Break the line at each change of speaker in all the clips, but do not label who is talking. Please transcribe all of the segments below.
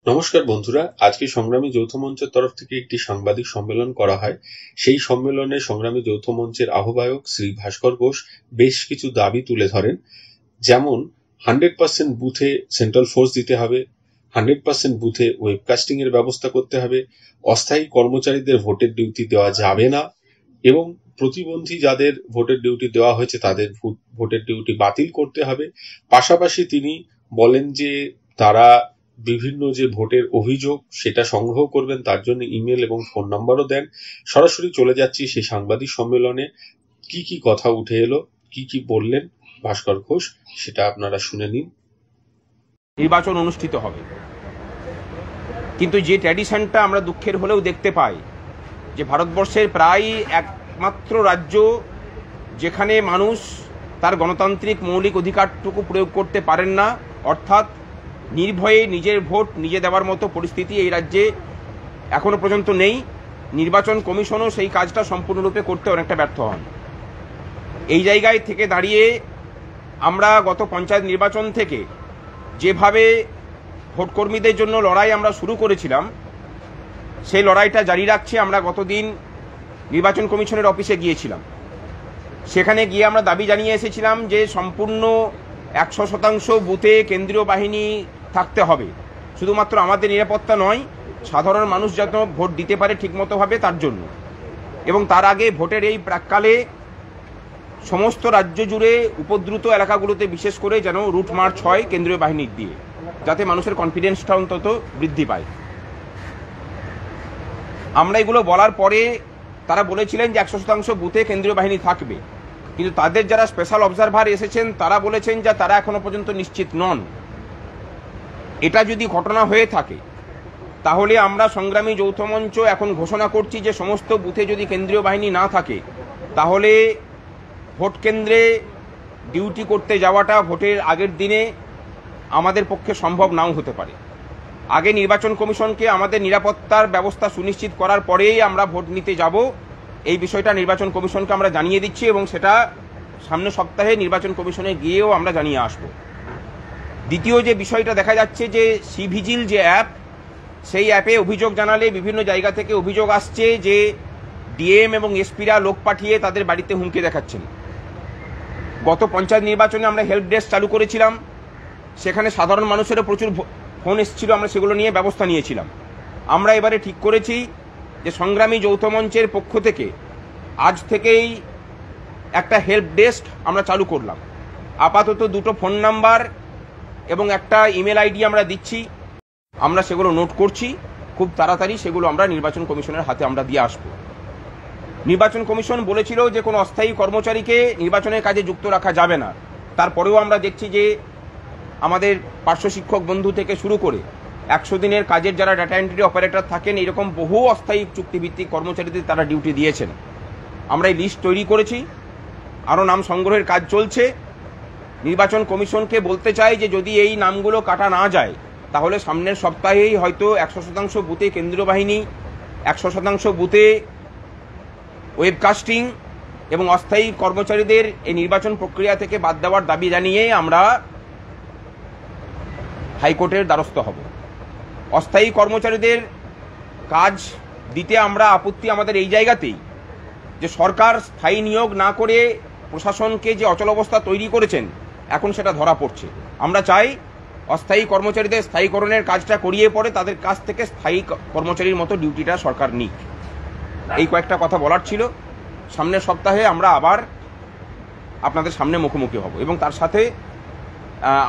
নমস্কার বন্ধুরা, আজকে সংগ্রামী যৌথ মঞ্চের তরফ থেকে একটি সাংবাদিক সম্মেলন করা হয়। সেই সম্মেলনে সংগ্রামী যৌথ মঞ্চের আহ্বায়ক শ্রী ভাস্কর ঘোষ বেশ কিছু দাবি তুলে ধরেন। যেমন 100% বুথে সেন্ট্রাল ফোর্স দিতে হবে, 100% বুথে ওয়েবকাস্টিং এর ব্যবস্থা করতে হবে, অস্থায়ী কর্মচারীদের ভোটের ডিউটি দেওয়া যাবে না এবং প্রতিবন্ধী যাদের ভোটের ডিউটি দেওয়া হয়েছে তাদের ভোটের ডিউটি বাতিল করতে হবে। পাশাপাশি তিনি বলেন যে তারা বিভিন্ন যে ভোটের অভিযোগ সেটা সংগ্রহ করবেন, তার জন্য ইমেল এবং ফোন নাম্বারও দেন। সরাসরি চলে যাচ্ছি সেই সাংবাদিক সম্মেলনে কি কি কথা উঠে এলো, কি কি বললেন ভাস্কর ঘোষ, সেটা আপনারা শুনে নিন।
নির্বাচন অনুষ্ঠিত হবে, কিন্তু যে ট্র্যাডিশনটা আমরা দুঃখের হলেও দেখতে পাই যে ভারতবর্ষের প্রায় একমাত্র রাজ্য যেখানে মানুষ তার গণতান্ত্রিক মৌলিক অধিকারটুকু প্রয়োগ করতে পারেন না, অর্থাৎ নির্ভয়ে নিজের ভোট নিজে দেওয়ার মতো পরিস্থিতি এই রাজ্যে এখনো পর্যন্ত নেই। নির্বাচন কমিশনও সেই কাজটা সম্পূর্ণরূপে করতে অনেকটা ব্যর্থ হন। এই জায়গায় থেকে দাঁড়িয়ে আমরা গত পঞ্চায়েত নির্বাচন থেকে যেভাবে ভোটকর্মীদের জন্য লড়াই আমরা শুরু করেছিলাম, সেই লড়াইটা জারি রাখছি। আমরা গতদিন নির্বাচন কমিশনের অফিসে গিয়েছিলাম। সেখানে গিয়ে আমরা দাবি জানিয়ে এসেছিলাম যে সম্পূর্ণ 100% বুথে কেন্দ্রীয় বাহিনী থাকতে হবে, শুধুমাত্র আমাদের নিরাপত্তা নয়, সাধারণ মানুষ যেন ভোট দিতে পারে ঠিকমতোভাবে তার জন্য। এবং তার আগে ভোটের এই প্রাক্কালে সমস্ত রাজ্য জুড়ে উপদ্রুত এলাকাগুলোতে বিশেষ করে যেন রুট মার্চ হয় কেন্দ্রীয় বাহিনীর দিয়ে, যাতে মানুষের কনফিডেন্সটা অন্তত বৃদ্ধি পায়। আমরা এগুলো বলার পরে তারা বলেছিলেন যে 100% বুথে কেন্দ্রীয় বাহিনী থাকবে, কিন্তু তাদের যারা স্পেশাল অবজারভার এসেছেন তারা বলেছেন যে তারা এখনো পর্যন্ত নিশ্চিত নন। এটা যদি ঘটনা হয়ে থাকে তাহলে আমরা সংগ্রামী যৌথ মঞ্চ এখন ঘোষণা করছি যে সমস্ত বুথে যদি কেন্দ্রীয় বাহিনী না থাকে তাহলে ভোট কেন্দ্রে ডিউটি করতে যাওয়াটা ভোটের আগের দিনে আমাদের পক্ষে সম্ভব নাও হতে পারে। আগে নির্বাচন কমিশনকে আমাদের নিরাপত্তার ব্যবস্থা সুনিশ্চিত করার পরেই আমরা ভোট নিতে যাব, এই বিষয়টা নির্বাচন কমিশনকে আমরা জানিয়ে দিচ্ছি এবং সেটা সামনের সপ্তাহে নির্বাচন কমিশনে গিয়েও আমরা জানিয়ে আসব। দ্বিতীয় যে বিষয়টা দেখা যাচ্ছে যে সিভিজিল যে অ্যাপ, সেই অ্যাপে অভিযোগ জানালে বিভিন্ন জায়গা থেকে অভিযোগ আসছে যে ডিএম এবং এসপিরা লোক পাঠিয়ে তাদের বাড়িতে হুমকি দেখাচ্ছেন। গত পঞ্চায়েত নির্বাচনে আমরা হেল্প ডেস্ক চালু করেছিলাম, সেখানে সাধারণ মানুষেরও প্রচুর ফোন এসেছিল, আমরা সেগুলো নিয়ে ব্যবস্থা নিয়েছিলাম। আমরা এবারে ঠিক করেছি যে সংগ্রামী যৌথ মঞ্চের পক্ষ থেকে আজ থেকেই একটা হেল্প ডেস্ক আমরা চালু করলাম। আপাতত 2টো ফোন নাম্বার এবং একটা ইমেল আইডি আমরা দিচ্ছি, আমরা সেগুলো নোট করছি। খুব তাড়াতাড়ি সেগুলো আমরা নির্বাচন কমিশনের হাতে আমরা দিয়ে আসব। নির্বাচন কমিশন বলেছিল যে কোনো অস্থায়ী কর্মচারীকে নির্বাচনের কাজে যুক্ত রাখা যাবে না। তারপরেও আমরা দেখছি যে আমাদের পার্শ্ব শিক্ষক বন্ধু থেকে শুরু করে 100 দিনের কাজের যারা ডাটা এন্ট্রি অপারেটর থাকেন, এরকম বহু অস্থায়ী চুক্তিভিত্তিক কর্মচারীদের তারা ডিউটি দিয়েছেন। আমরা এই লিস্ট তৈরি করেছি, আরও নাম সংগ্রহের কাজ চলছে। নির্বাচন কমিশনকে বলতে চাই যে যদি এই নামগুলো কাটা না যায় তাহলে সামনের সপ্তাহেই হয়তো 100% বুথে কেন্দ্রীয় বাহিনী, 100% বুথে ওয়েবকাস্টিং এবং অস্থায়ী কর্মচারীদের এই নির্বাচন প্রক্রিয়া থেকে বাদ দেওয়ার দাবি জানিয়ে আমরা হাইকোর্টের দ্বারস্থ হব। অস্থায়ী কর্মচারীদের কাজ দিতে আমরা আপত্তি আমাদের এই জায়গাতেই যে সরকার স্থায়ী নিয়োগ না করে প্রশাসনকে যে অচলাবস্থা তৈরি করেছেন এখন সেটা ধরা পড়ছে। আমরা চাই অস্থায়ী কর্মচারীদের স্থায়ীকরণের কাজটা করিয়ে পরে তাদের কাছ থেকে স্থায়ী কর্মচারীর মতো ডিউটিটা সরকার নিক। এই কয়েকটা কথা বলার ছিল। সামনের সপ্তাহে আমরা আবার আপনাদের সামনে মুখোমুখি হব এবং তার সাথে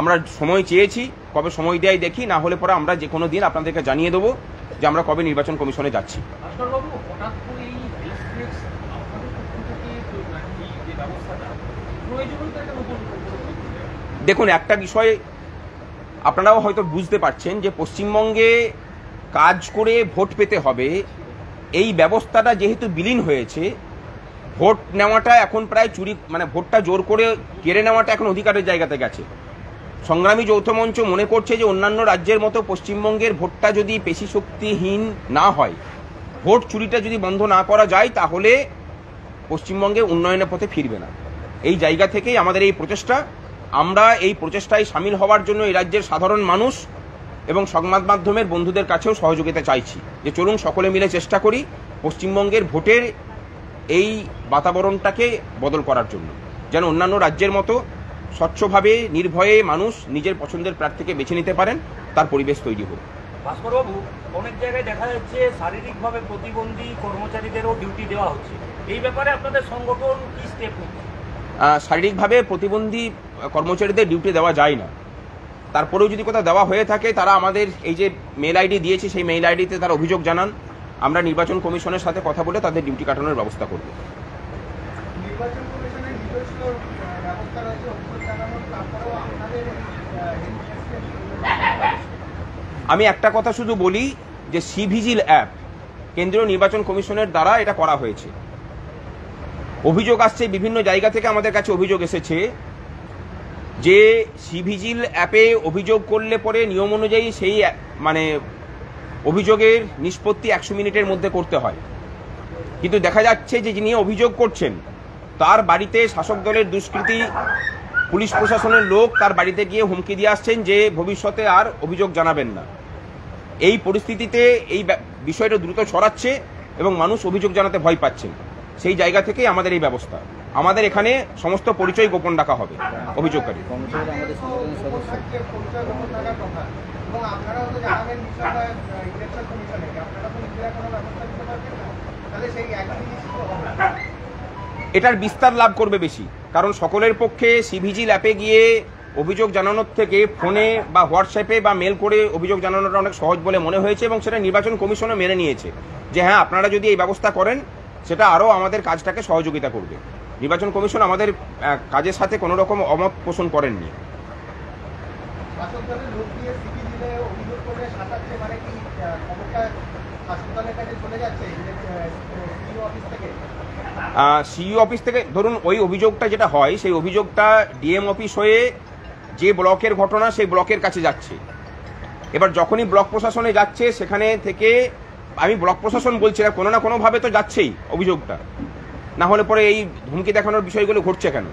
আমরা সময় চেয়েছি, কবে সময় দেয় দেখি, না হলে পরে আমরা যে কোনো দিন আপনাদেরকে জানিয়ে দেবো যে আমরা কবে নির্বাচন কমিশনে যাচ্ছি। দেখুন, একটা বিষয় আপনারাও হয়তো বুঝতে পারছেন যে পশ্চিমবঙ্গে কাজ করে ভোট পেতে হবে, এই ব্যবস্থাটা যেহেতু বিলীন হয়েছে, ভোট নেওয়াটা এখন প্রায় চুরি, মানে ভোটটা জোর করে কেড়ে নেওয়াটা এখন অধিকারের জায়গাতে গেছে। সংগ্রামী যৌথ মঞ্চ মনে করছে যে অন্যান্য রাজ্যের মতো পশ্চিমবঙ্গের ভোটটা যদি পেশি শক্তিহীন না হয়, ভোট চুরিটা যদি বন্ধ না করা যায়, তাহলে পশ্চিমবঙ্গে উন্নয়নের পথে ফিরবে না। এই জায়গা থেকেই আমাদের এই প্রচেষ্টা। আমরা এই প্রচেষ্টায় সামিল হওয়ার জন্য এই রাজ্যের সাধারণ মানুষ এবং সংবাদ মাধ্যমের বন্ধুদের কাছেও সহযোগিতা চাইছি যে চলুন সকলে মিলে চেষ্টা করি পশ্চিমবঙ্গের ভোটের এই বাতাবরণটাকে বদল করার জন্য, যেন অন্যান্য রাজ্যের মতো স্বচ্ছভাবে নির্ভয়ে মানুষ নিজের পছন্দের প্রার্থীকে বেছে নিতে পারেন, তার পরিবেশ তৈরি হোক।
ভাস্করবাবু, অনেক জায়গায় দেখা যাচ্ছে শারীরিকভাবে প্রতিবন্ধী কর্মচারীদেরও ডিউটি দেওয়া হচ্ছে, এই ব্যাপারে আপনাদের সংগঠন কি স্টেপ নিচ্ছে?
শারীরিকভাবে প্রতিবন্ধী কর্মচারীদের ডিউটি দেওয়া যায় না, তারপরেও যদি কোথাও দেওয়া হয়ে থাকে তারা আমাদের এই যে মেল আইডি দিয়েছে সেই মেল আইডিতে তারা অভিযোগ জানান, আমরা নির্বাচন কমিশনের সাথে কথা বলে তাদের ডিউটি কাটানোর ব্যবস্থা করব। আমি একটা কথা শুধু বলি যে সিভিজিল অ্যাপ কেন্দ্রীয় নির্বাচন কমিশনের দ্বারা এটা করা হয়েছে। অভিযোগ আসছে বিভিন্ন জায়গা থেকে, আমাদের কাছে অভিযোগ এসেছে যে সিভিজিল অ্যাপে অভিযোগ করলে পরে নিয়ম অনুযায়ী সেই অভিযোগের নিষ্পত্তি 100 মিনিটের মধ্যে করতে হয়, কিন্তু দেখা যাচ্ছে যে যিনি অভিযোগ করছেন তার বাড়িতে শাসক দলের দুষ্কৃতী পুলিশ প্রশাসনের লোক তার বাড়িতে গিয়ে হুমকি দিয়ে আসছেন যে ভবিষ্যতে আর অভিযোগ জানাবেন না। এই পরিস্থিতিতে এই বিষয়টা দ্রুত ছড়াচ্ছে এবং মানুষ অভিযোগ জানাতে ভয় পাচ্ছেন। সেই জায়গা থেকেই আমাদের এই ব্যবস্থা। আমাদের এখানে সমস্ত পরিচয় গোপন রাখা হবে অভিযোগকারী। এটার বিস্তার লাভ করবে বেশি, কারণ সকলের পক্ষে সিভিজিল অ্যাপে গিয়ে অভিযোগ জানানোর থেকে ফোনে বা হোয়াটসঅ্যাপে বা মেল করে অভিযোগ জানানোটা অনেক সহজ বলে মনে হয়েছে এবং সেটা নির্বাচন কমিশনও মেনে নিয়েছে যে হ্যাঁ আপনারা যদি এই ব্যবস্থা করেন সেটা আরও আমাদের কাজটাকে সহযোগিতা করবে। নির্বাচন কমিশন আমাদের কাজের সাথে কোনো রকম অমত পোষণ করেননি। সিইও অফিস থেকে ধরুন ওই অভিযোগটা যেটা হয় সেই অভিযোগটা ডিএম অফিস হয়ে যে ব্লকের ঘটনা সেই ব্লকের কাছে যাচ্ছে। এবার যখনই ব্লক প্রশাসনে যাচ্ছে সেখানে থেকে আমি ব্লক প্রশাসন বলছি না, কোনো না কোনোভাবে তো যাচ্ছেই অভিযোগটা, না হলে পরে এই হুমকি দেখানোর বিষয়গুলো ঘটছে কেন?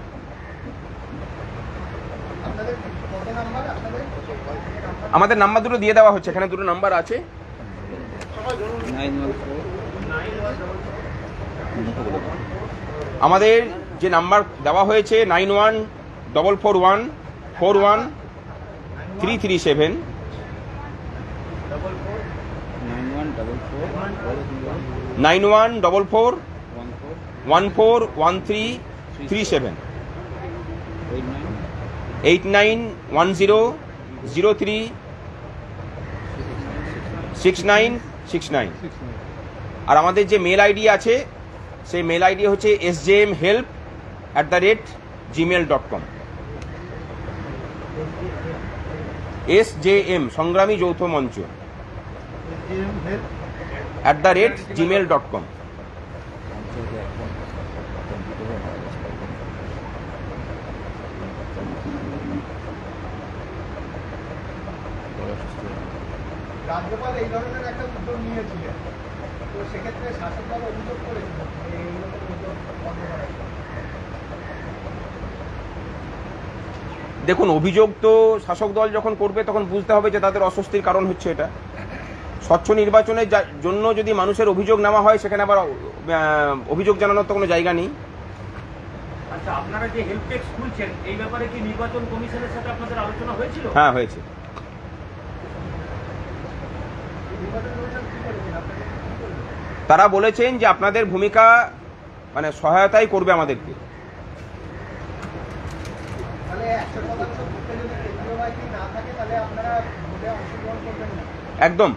আমাদের নাম্বার দুটো দিয়ে দেওয়া হচ্ছে, এখানে দুটো নাম্বার আছে। আমাদের যে নাম্বার দেওয়া হয়েছে 9144141337, 9144141337, 8910036969। আর আমাদের যে মেল আইডি আছে সেই মেল আইডি হচ্ছে sjmhelp@gmail.com। SJM সংগ্রামী যৌথ মঞ্চ @gmail.com।
রাজ্যপাল এই ধরনের একটা উদ্যোগ নিয়েছিলেন, তো সেক্ষেত্রে শাসক দল অভিযোগ করেছিল
দেখুন অভিযোগ তো শাসক দল যখন করবে তখন বুঝতে হবে যে তাদের অস্বস্তির কারণ হচ্ছে এটা। স্বচ্ছ নির্বাচনের জন্য যদি মানুষের অভিযোগ নেওয়া হয় সেখানে আবার অভিযোগ জানানোর তো কোনো জায়গা নেই।
আচ্ছা, আপনারা যে হেল্প ডেস্ক খুলছেন এই ব্যাপারে কি নির্বাচন কমিশনের সাথে আপনাদের আলোচনা হয়েছিল?
হ্যাঁ হয়েছে। তারা বলেছেন যে আপনাদের ভূমিকা সহায়তাই করবে আমাদেরকে। একদম।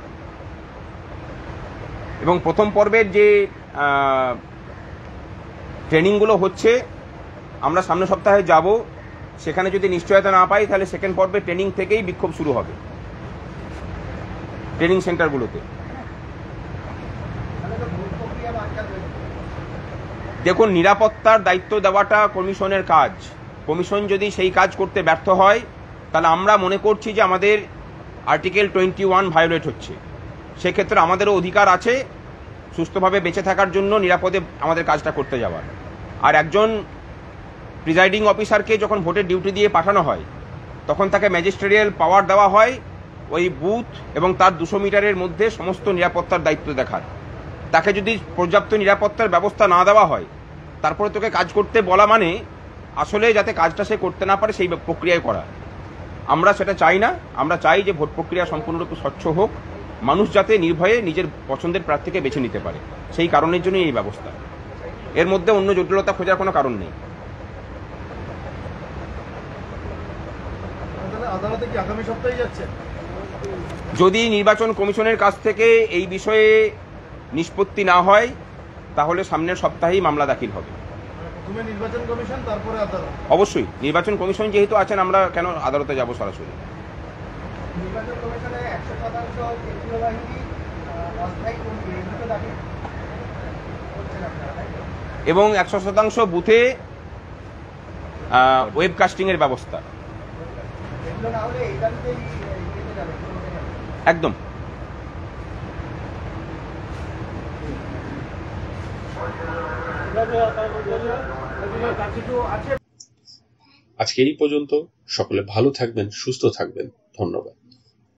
এবং প্রথম পর্বের যে ট্রেনিংগুলো হচ্ছে আমরা সামনের সপ্তাহে যাব, সেখানে যদি নিশ্চয়তা না পাই তাহলে সেকেন্ড পর্বের ট্রেনিং থেকেই বিক্ষোভ শুরু হবে ট্রেনিং সেন্টারগুলোতে। দেখুন নিরাপত্তার দায়িত্ব দেওয়াটা কমিশনের কাজ। কমিশন যদি সেই কাজ করতে ব্যর্থ হয় তাহলে আমরা মনে করছি যে আমাদের আর্টিকেল 21 ভায়োলেট হচ্ছে। সেক্ষেত্রে আমাদেরও অধিকার আছে সুস্থভাবে বেঁচে থাকার জন্য নিরাপদে আমাদের কাজটা করতে যাওয়ার। আর একজন প্রিজাইডিং অফিসারকে যখন ভোটের ডিউটি দিয়ে পাঠানো হয় তখন তাকে ম্যাজিস্ট্রেরিয়াল পাওয়ার দেওয়া হয় ওই বুথ এবং তার 200 মিটারের মধ্যে সমস্ত নিরাপত্তার দায়িত্ব দেখার। তাকে যদি পর্যাপ্ত নিরাপত্তার ব্যবস্থা না দেওয়া হয়, তারপরে তোকে কাজ করতে বলা মানে আসলে যাতে কাজটা সে করতে না পারে সেই প্রক্রিয়ায় করা। আমরা সেটা চাই না। আমরা চাই যে ভোট প্রক্রিয়া সম্পূর্ণরূপে স্বচ্ছ হোক, মানুষ যাতে নির্ভয়ে নিজের পছন্দের প্রার্থীকে বেছে নিতে পারে, সেই কারণের জন্যই এই ব্যবস্থা। এর মধ্যে অন্য জটিলতা খোঁজার কোনো কারণ নেই।
আদালতে কি আগামী সপ্তাহে যাচ্ছে?
যদি নির্বাচন কমিশনের কাছ থেকে এই বিষয়ে নিষ্পত্তি না হয়, তাহলে সামনের সপ্তাহেই মামলা দাখিল হবে।
প্রথমে নির্বাচন কমিশন, তারপরে আদালত?
অবশ্যই নির্বাচন কমিশন যেহেতু আছেন, আমরা কেন আদালতে যাব সরাসরি?
নির্বাচন কমিশনে 100% কেন্দ্রীয় বাহিনী অস্থায়ী কমিটি এগুলো দাখিল করছেন আপনারা, তাই তো?
এবং 100% বুথে ওয়েবকাস্টিং এর ব্যবস্থা।
এগুলো না হলে এই দাবিতেই ইয়েতে যাবে, কোর্টে যাবে।
একদম।
আজকে এই পর্যন্ত। সকলে ভালো থাকবেন, সুস্থ থাকবেন। ধন্যবাদ।